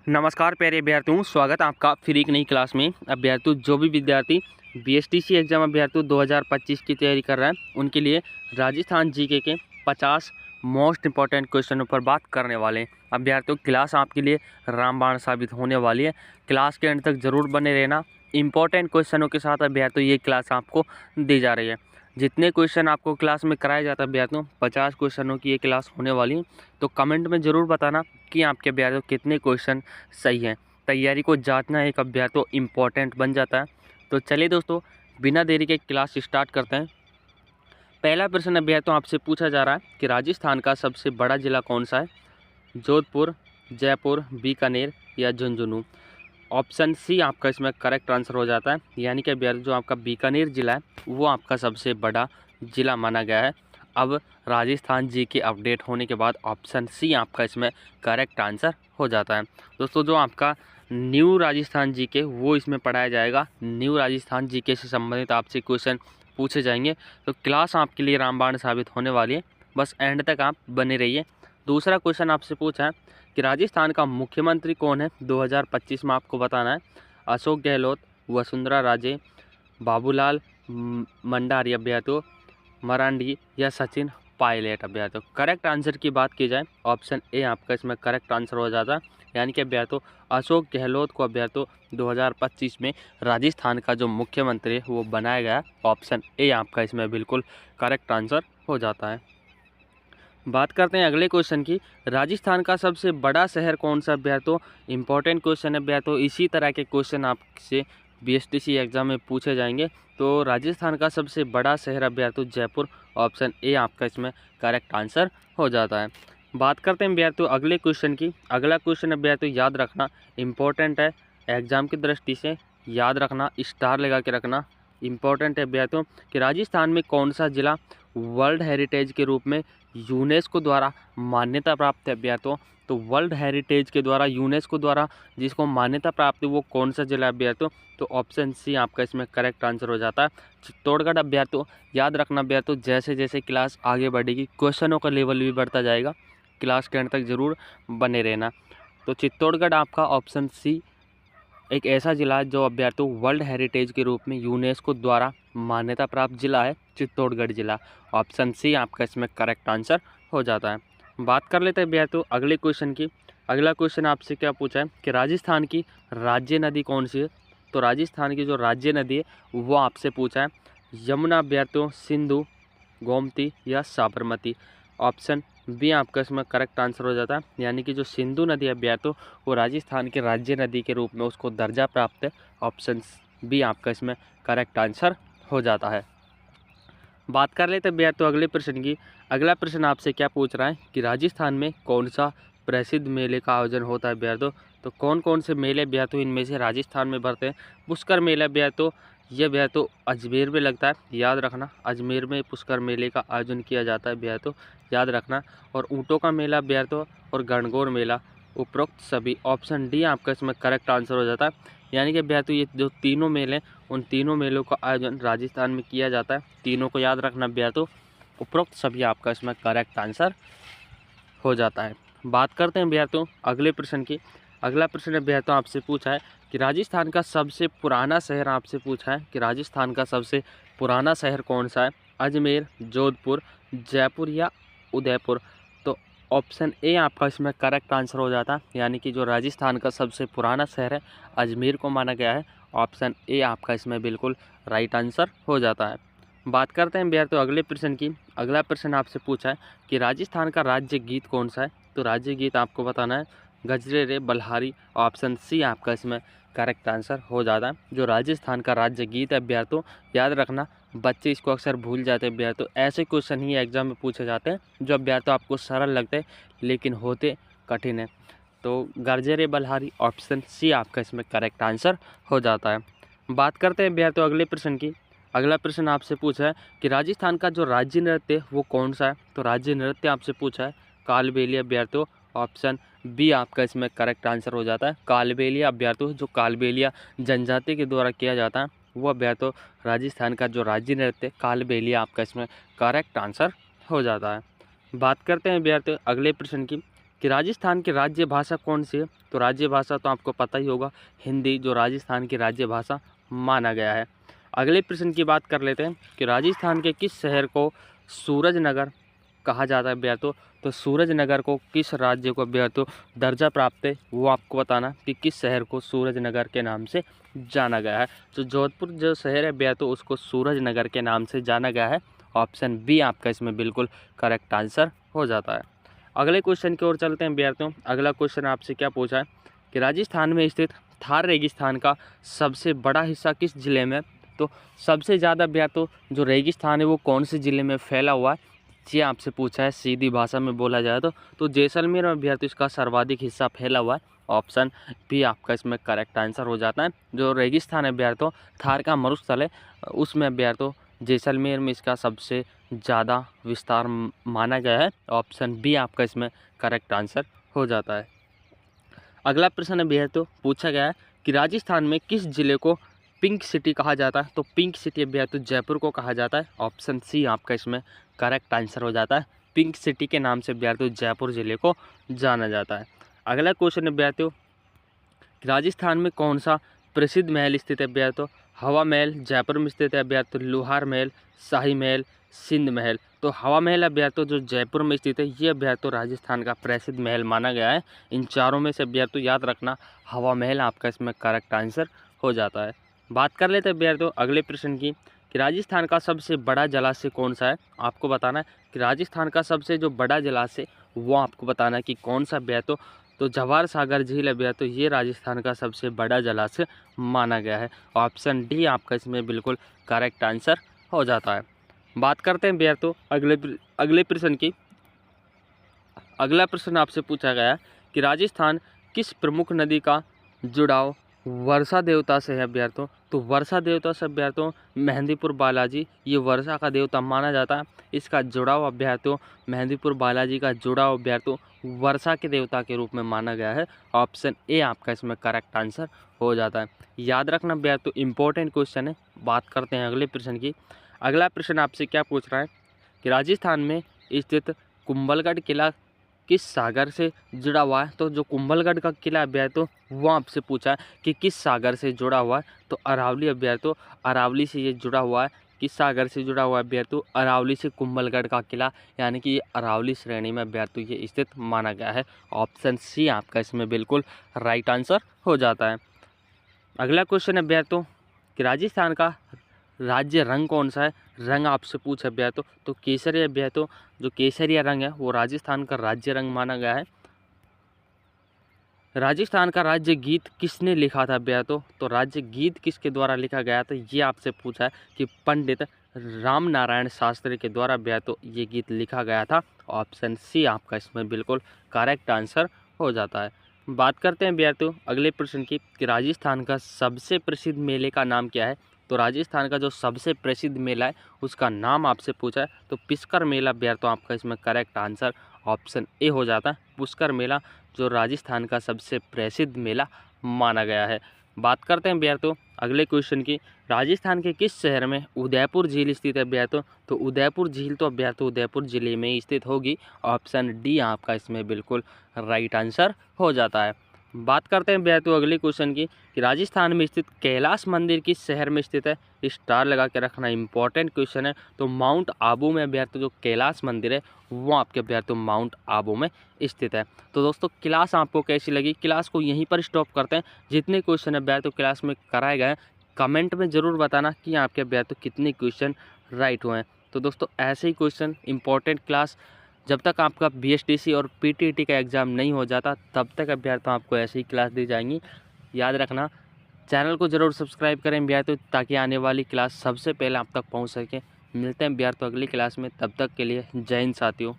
नमस्कार प्यारे अभ्यर्थियों, स्वागत है आपका फिर एक नई क्लास में। अभ्यर्थियों, जो भी विद्यार्थी बीएसटीसी एग्जाम अभ्यर्थियों 2025 की तैयारी कर रहे हैं उनके लिए राजस्थान जीके के 50 मोस्ट इंपॉर्टेंट क्वेश्चनों पर बात करने वाले हैं। अभ्यर्थियों, क्लास आपके लिए रामबाण साबित होने वाली है। क्लास के अंत तक जरूर बने रहना। इंपॉर्टेंट क्वेश्चनों के साथ अभ्यर्थियों ये क्लास आपको दी जा रही है। जितने क्वेश्चन आपको क्लास में कराया जाता है अभ्यर्थियों, 50 क्वेश्चनों की ये क्लास होने वाली है। तो कमेंट में ज़रूर बताना कि आपके अभ्यर्थियों कितने क्वेश्चन सही हैं। तैयारी को जांचना एक अभ्यर्थियों इम्पॉर्टेंट बन जाता है। तो चलिए दोस्तों, बिना देरी के क्लास स्टार्ट करते हैं। पहला प्रश्न अभ्यर्थियों आपसे पूछा जा रहा है कि राजस्थान का सबसे बड़ा जिला कौन सा है? जोधपुर, जयपुर, बीकानेर या झुंझुनू। ऑप्शन सी आपका इसमें करेक्ट आंसर हो जाता है, यानी कि अभ्यर्थी जो आपका बीकानेर जिला है वो आपका सबसे बड़ा जिला माना गया है। अब राजस्थान जी के अपडेट होने के बाद ऑप्शन सी आपका इसमें करेक्ट आंसर हो जाता है। दोस्तों, जो आपका न्यू राजस्थान जी के वो इसमें पढ़ाया जाएगा। न्यू राजस्थान जी के से संबंधित आपसे क्वेश्चन पूछे जाएंगे। तो क्लास आपके लिए रामबाण साबित होने वाली है, बस एंड तक आप बने रहिए। दूसरा क्वेश्चन आपसे पूछा है कि राजस्थान का मुख्यमंत्री कौन है 2025 में, आपको बताना है। अशोक गहलोत, वसुंधरा राजे, बाबूलाल मंडारी अभ्यर्थियों, मरांडी या सचिन पायलट अभ्यर्थियों। करेक्ट आंसर की बात की जाए, ऑप्शन ए आपका इसमें करेक्ट आंसर हो जाता है, यानी कि अभ्यर्थियों अशोक गहलोत को अभ्यर्थियों 2025 में राजस्थान का जो मुख्यमंत्री है वो बनाया गया। ऑप्शन ए आपका इसमें बिल्कुल करेक्ट आंसर हो जाता है। बात करते हैं अगले क्वेश्चन की। राजस्थान का सबसे बड़ा शहर कौन सा अभ्यर्थियों? इंपॉर्टेंट क्वेश्चन है अभ्यर्थियों। इसी तरह के क्वेश्चन आपसे बीएसटीसी एग्जाम में पूछे जाएंगे। तो राजस्थान का सबसे बड़ा शहर अभ्यर्थियों जयपुर। ऑप्शन ए आपका इसमें करेक्ट आंसर हो जाता है। बात करते हैं अभ्यर्थियों अगले क्वेश्चन की। अगला क्वेश्चन अभ्यर्थियों याद रखना इम्पोर्टेंट है, एग्जाम की दृष्टि से याद रखना, स्टार लगा के रखना। इम्पोर्टेंट है अभ्यर्थियों कि राजस्थान में कौन सा जिला वर्ल्ड हेरिटेज के रूप में यूनेस्को द्वारा मान्यता प्राप्त है अभ्यर्थियों? तो वर्ल्ड हेरिटेज के द्वारा यूनेस्को द्वारा जिसको मान्यता प्राप्त है वो कौन सा जिला अभ्यर्थियों? तो ऑप्शन सी आपका इसमें करेक्ट आंसर हो जाता है, चित्तौड़गढ़ अभ्यर्थियों। याद रखना अभ्यर्थियों, जैसे जैसे क्लास आगे बढ़ेगी क्वेश्चनों का लेवल भी बढ़ता जाएगा। क्लास के अंत तक जरूर बने रहना। तो चित्तौड़गढ़ आपका ऑप्शन सी एक ऐसा जिला है जो अभ्यर्थियों वर्ल्ड हेरिटेज के रूप में यूनेस्को द्वारा मान्यता प्राप्त जिला है, चित्तौड़गढ़ जिला। ऑप्शन सी आपका इसमें करेक्ट आंसर हो जाता है। बात कर लेते हैं अभ्यर्थियों अगले क्वेश्चन की। अगला क्वेश्चन आपसे क्या पूछा है कि राजस्थान की राज्य नदी कौन सी है? तो राजस्थान की जो राज्य नदी है वो आपसे पूछा है। यमुना अभ्यर्थियों, सिंधु, गोमती या साबरमती। ऑप्शन बी आपका इसमें करेक्ट आंसर हो जाता है, यानी कि जो सिंधु नदी है अभ्यर्थियों वो राजस्थान के राज्य नदी के रूप में उसको दर्जा प्राप्त है। ऑप्शन बी आपका इसमें करेक्ट आंसर हो जाता है। बात कर लेते हैं अभ्यर्थियों अगले प्रश्न की। अगला प्रश्न आपसे क्या पूछ रहा है कि राजस्थान में कौन सा प्रसिद्ध मेले का आयोजन होता है अभ्यर्थियों? तो कौन कौन से मेले अभ्यर्थियों इनमें से राजस्थान में बढ़ते हैं? पुष्कर मेला अभ्यर्थियों, यह अभ्यर्थियों अजमेर में लगता है, याद रखना। अजमेर में पुष्कर मेले का आयोजन किया जाता है अभ्यर्थियों, याद रखना। और ऊँटों का मेला अभ्यर्थियों और गणगौर मेला, उपरोक्त सभी। ऑप्शन डी आपका इसमें करेक्ट आंसर हो जाता है, यानी कि अभ्यर्थियों ये जो तीनों मेले उन तीनों मेलों का आयोजन राजस्थान में किया जाता है। तीनों को याद रखना अभ्यर्थियों, उपरोक्त सभी आपका इसमें करेक्ट आंसर हो जाता है। बात करते हैं अभ्यर्थियों अगले प्रश्न की। अगला प्रश्न अभ्यर्थियों आपसे पूछा है कि राजस्थान का सबसे पुराना शहर आपसे पूछा है कि राजस्थान का सबसे पुराना शहर कौन सा है? अजमेर, जोधपुर, जयपुर या उदयपुर। तो ऑप्शन ए आपका इसमें करेक्ट आंसर हो जाता है, यानी कि जो राजस्थान का सबसे पुराना शहर है अजमेर को माना गया है। ऑप्शन ए आपका इसमें बिल्कुल राइट आंसर हो जाता है। बात करते हैं अभ्यर्थियों अगले प्रश्न की। अगला प्रश्न आपसे पूछा है कि राजस्थान का राज्य गीत कौन सा है? तो राज्य गीत आपको बताना है गजरे रे बल्हारी। ऑप्शन सी आपका इसमें करेक्ट आंसर हो जाता है। जो राजस्थान का राज्य गीत है अभ्यर्थियों, याद रखना, बच्चे इसको अक्सर भूल जाते हैं अभ्यर्थियों। ऐसे क्वेश्चन ही एग्जाम में पूछे जाते हैं जो अभ्यर्थियों आपको सरल लगते हैं लेकिन होते कठिन है। तो गरजे बल्हारी, ऑप्शन सी आपका इसमें करेक्ट आंसर हो जाता है। बात करते हैं अभ्यर्थियों अगले प्रश्न की। अगला प्रश्न आपसे पूछा है कि राजस्थान का जो राज्य नृत्य है वो कौन सा है? तो राज्य नृत्य आपसे पूछा है कालबेलिया अभ्यर्थियों। ऑप्शन बी आपका इसमें करेक्ट आंसर हो जाता है, कालबेलिया अभ्यर्थियों। जो कालबेलिया जनजाति के द्वारा किया जाता है वो अभ्यर्थियों राजस्थान का जो राज्य नृत्य कालबेलिया आपका इसमें करेक्ट आंसर हो जाता है। बात करते हैं अभ्यर्थियों अगले प्रश्न की कि राजस्थान की राज्य भाषा कौन सी है? तो राज्य भाषा तो आपको पता ही होगा, हिंदी जो राजस्थान की राज्य भाषा माना गया है। अगले प्रश्न की बात कर लेते हैं कि राजस्थान के किस शहर को सूरजनगर कहा जाता है विद्यार्थियों? तो सूरजनगर को किस राज्य को विद्यार्थियों दर्जा प्राप्त है, वो आपको बताना कि किस शहर को सूरजनगर के नाम से जाना गया है। तो जोधपुर जो शहर है विद्यार्थियों उसको सूरजनगर के नाम से जाना गया है। ऑप्शन बी आपका इसमें बिल्कुल करेक्ट आंसर हो जाता है। अगले क्वेश्चन की ओर चलते हैं विद्यार्थियों। अगला क्वेश्चन आपसे क्या पूछा है कि राजस्थान में स्थित थार रेगिस्तान का सबसे बड़ा हिस्सा किस जिले में? तो सबसे ज़्यादा विद्यार्थियों जो रेगिस्तान है वो कौन से ज़िले में फैला हुआ है, ये आपसे पूछा है। सीधी भाषा में बोला जाए तो जैसलमेर में विद्यार्थियों इसका सर्वाधिक हिस्सा फैला हुआ है। ऑप्शन बी आपका इसमें करेक्ट आंसर हो जाता है। जो रेगिस्तान है विद्यार्थियों थार का मरुस्थल है, उसमें विद्यार्थियों जैसलमेर में इसका सबसे ज़्यादा विस्तार माना गया है। ऑप्शन बी आपका इसमें करेक्ट आंसर हो जाता है। अगला प्रश्न है विद्यार्थियों पूछा गया है कि राजस्थान में किस जिले को पिंक सिटी कहा जाता है? तो पिंक सिटी विद्यार्थियों जयपुर को कहा जाता है। ऑप्शन सी आपका इसमें करेक्ट आंसर हो जाता है। पिंक सिटी के नाम से विद्यार्थियों जयपुर जिले को जाना जाता है। अगला क्वेश्चन है विद्यार्थियों राजस्थान में कौन सा प्रसिद्ध महल स्थित है विद्यार्थियों? हवा महल जयपुर में स्थित है विद्यार्थियों, लोहार महल, शाही महल, सिंध महल। तो हवा महल है विद्यार्थियों जो जयपुर में स्थित है, ये विद्यार्थियों राजस्थान का प्रसिद्ध महल माना गया है। इन चारों में से विद्यार्थियों याद रखना हवा महल आपका इसमें करेक्ट आंसर हो जाता है। बात कर लेते हैं विद्यार्थियों अगले प्रश्न की कि राजस्थान का सबसे बड़ा जलाशय कौन सा है? आपको बताना है कि राजस्थान का सबसे जो बड़ा जलाशय वो आपको बताना है कि कौन सा विद्यार्थियों। तो जवाहर सागर झील है विद्यार्थियों ये राजस्थान का सबसे बड़ा जलाशय माना गया है। ऑप्शन डी आपका इसमें बिल्कुल करेक्ट आंसर हो जाता है। बात करते हैं विद्यार्थियों अगले प्रश्न की। अगला प्रश्न आपसे पूछा गया कि राजस्थान किस प्रमुख नदी का जुड़ाव वर्षा देवता से है विद्यार्थियों? तो वर्षा देवता से विद्यार्थियों मेहंदीपुर बालाजी ये वर्षा का देवता माना जाता है। इसका जुड़ाव विद्यार्थियों मेहंदीपुर बालाजी का जुड़ाव विद्यार्थियों वर्षा के देवता के रूप में माना गया है। ऑप्शन ए आपका इसमें करेक्ट आंसर हो जाता है। याद रखना विद्यार्थियों इंपॉर्टेंट क्वेश्चन है। बात करते हैं अगले प्रश्न की। अगला प्रश्न आपसे क्या पूछ रहा है कि राजस्थान में स्थित कुंभलगढ़ किला किस सागर से जुड़ा हुआ है? तो जो कुंभलगढ़ का किला विद्यार्थियों वो आपसे पूछा है कि किस सागर से जुड़ा हुआ है? तो अरावली विद्यार्थियों अरावली से ये जुड़ा हुआ है। किस सागर से जुड़ा हुआ है विद्यार्थियों? अरावली से कुंभलगढ़ का किला, यानी कि ये अरावली श्रेणी में विद्यार्थियों ये स्थित माना गया है। ऑप्शन सी आपका इसमें बिल्कुल राइट आंसर हो जाता है। अगला क्वेश्चन है विद्यार्थियों कि राजस्थान का राज्य रंग कौन सा है? रंग आपसे पूछा विद्यार्थियों तो केसरिया विद्यार्थियों जो केसरिया रंग है वो राजस्थान का राज्य रंग माना गया है। राजस्थान का राज्य गीत किसने लिखा था विद्यार्थियों? तो राज्य गीत किसके द्वारा लिखा गया था ये आपसे पूछा है कि पंडित राम नारायण शास्त्री के द्वारा विद्यार्थियों ये गीत लिखा गया था। ऑप्शन सी आपका इसमें बिल्कुल करेक्ट आंसर हो जाता है। बात करते हैं विद्यार्थियों अगले प्रश्न की कि राजस्थान का सबसे प्रसिद्ध मेले का नाम क्या है? तो राजस्थान का जो सबसे प्रसिद्ध मेला है उसका नाम आपसे पूछा है। तो पुष्कर मेला विद्यार्थियों आपका इसमें करेक्ट आंसर ऑप्शन ए हो जाता है। पुष्कर मेला जो राजस्थान का सबसे प्रसिद्ध मेला माना गया है। बात करते हैं विद्यार्थियों अगले क्वेश्चन की। राजस्थान के किस शहर में उदयपुर झील स्थित है विद्यार्थियों? तो उदयपुर झील तो विद्यार्थियों उदयपुर जिले में ही स्थित होगी। ऑप्शन डी आपका इसमें बिल्कुल राइट आंसर हो जाता है। बात करते हैं विद्यार्थियों अगले क्वेश्चन की कि राजस्थान में स्थित कैलाश मंदिर किस शहर में स्थित है? स्टार लगा के रखना इंपॉर्टेंट क्वेश्चन है। तो माउंट आबू में विद्यार्थियों जो कैलाश मंदिर है वो आपके विद्यार्थियों माउंट आबू में स्थित है। तो दोस्तों क्लास आपको कैसी लगी? क्लास को यहीं पर स्टॉप करते हैं। जितने क्वेश्चन है विद्यार्थियों क्लास में कराए गए कमेंट में ज़रूर बताना कि आपके विद्यार्थियों कितने क्वेश्चन राइट हुए हैं। तो दोस्तों ऐसे ही क्वेश्चन इंपॉर्टेंट क्लास जब तक आपका बीएसटीसी और पीटीईटी का एग्ज़ाम नहीं हो जाता तब तक अभ्यर्थियों आपको ऐसे ही क्लास दी जाएंगी। याद रखना चैनल को ज़रूर सब्सक्राइब करें अभ्यर्थियों ताकि आने वाली क्लास सबसे पहले आप तक पहुंच सके। मिलते हैं अभ्यर्थियों अगली क्लास में, तब तक के लिए जय हिंद साथियों।